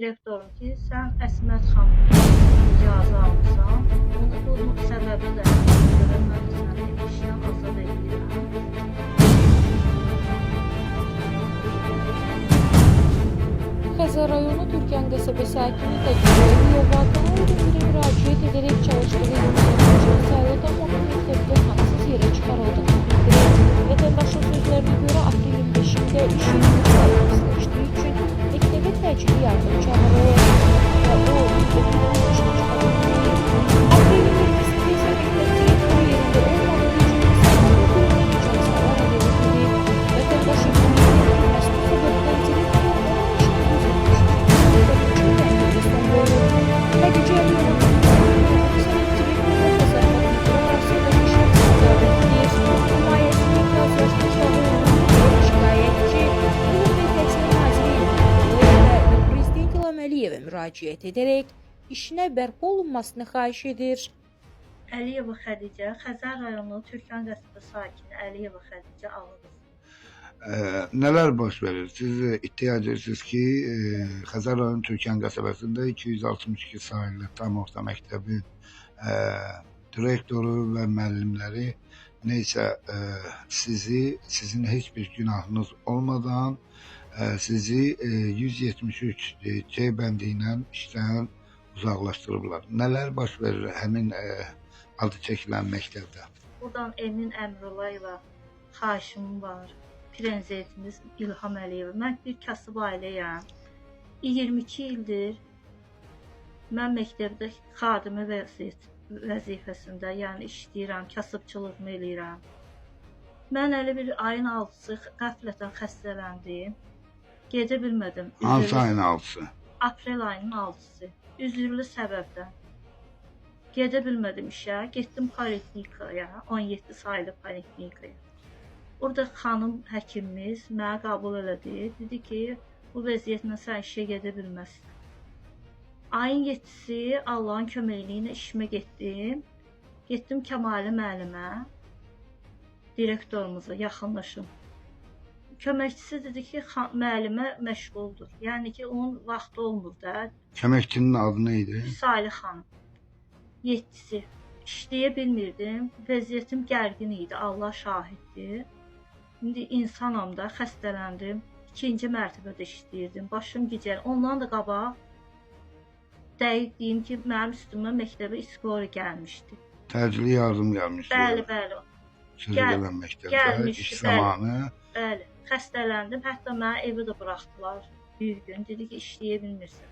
Direktorum ki, sən Əsmət xanımdan icazə almısan. Bunun səbəbi də görə mən səni işdən azad edirəm. Xəzər rayonu Türkan qəsəbə sakini Təcrübəli Yolvatana ödəmiri müraciət edərək çalışdığı yüksək sayılı tamamı məktəbdə haksız yerə çıxarıldı. Vətəndaşın sözlərinə görə aprelin 5-də iş yerinin sayılmışlaşdığı üçün məktəbə təcili yardım çağırılır və o məktəbin işlə çıxarıldığı aprelin 7-sində isə məktəb direktoru yerində olmadığı üçün insanların bölümünün icazələr verildiği vətəndaşın bildirilməsi bu səbəbdən direktor onun işini müraciət edərək işinə bərpa olunmasını xahiş edir. Əliyeva Xədicə, Xəzər rayonu Türkan qəsəbə sakini Əliyeva Xədicə Ağılız. Neler baş verir? Siz iddia edirsiniz ki, Xəzər rayonu Türkan qəsəbəsində 262 sayılı tam orta məktəbin direktoru və müəllimləri neysə sizin heç bir günahınız olmadan sizi 173 C bəndi ilə işdən uzaqlaşdırıblar. Neler baş verir həmin adı çəkilən məktəbdə? Buradan Emin Əmrulayeva xahişim var. Prezidentimiz İlham Əliyeva. Mən bir kasıb ailəyəm. 22 ildir mən məktəbdə xadimi vəzifəsində, yəni işləyirəm, kasıbçılığımı eləyirəm. Mən elə bir ayın 6-sı qəflətən xəstələndim. Gedə bilmədim. Hansı ayın 6-sı? Aprel ayının 6-sı. Üzürlü səbəbdən. Gedə bilmədim işə. Getdim poliklinikaya, 17 sayılı poliklinikaya. Orada xanım həkimimiz mənə qəbul elədi. Dedi ki, bu vəziyyətlə sən işə gedə bilməzsən. Ayın 7-si Allahın köməkliyi ilə işimə getdim. Getdim Kəmalə müəllimə, direktorumuza yaxınlaşım. Köməkçisi dedi ki, müəllimə məşğuldur. Yəni ki, onun vaxtı olmur da. Köməkçinin adı neydi? Salih xanım. 7-si. İşləyə bilmirdim. Vəziyyətim gərgin idi. Allah şahiddir. İndi insanam da, xəstələndim. 2-ci mərtəbədə işləyirdim. Başım gicəl. Ondan da qabaq dəqiq deyim ki, mənim üstümə məktəbə iskori gəlmişdi. Təcili yardım gəlmişdi. Bəli, bəli. Sözü gələn məktəbdə iş zamanı. Bəli. Xəstələndim. Hətta mənə evi də buraxdılar bir gün. Dedi ki, işləyə bilmirsən.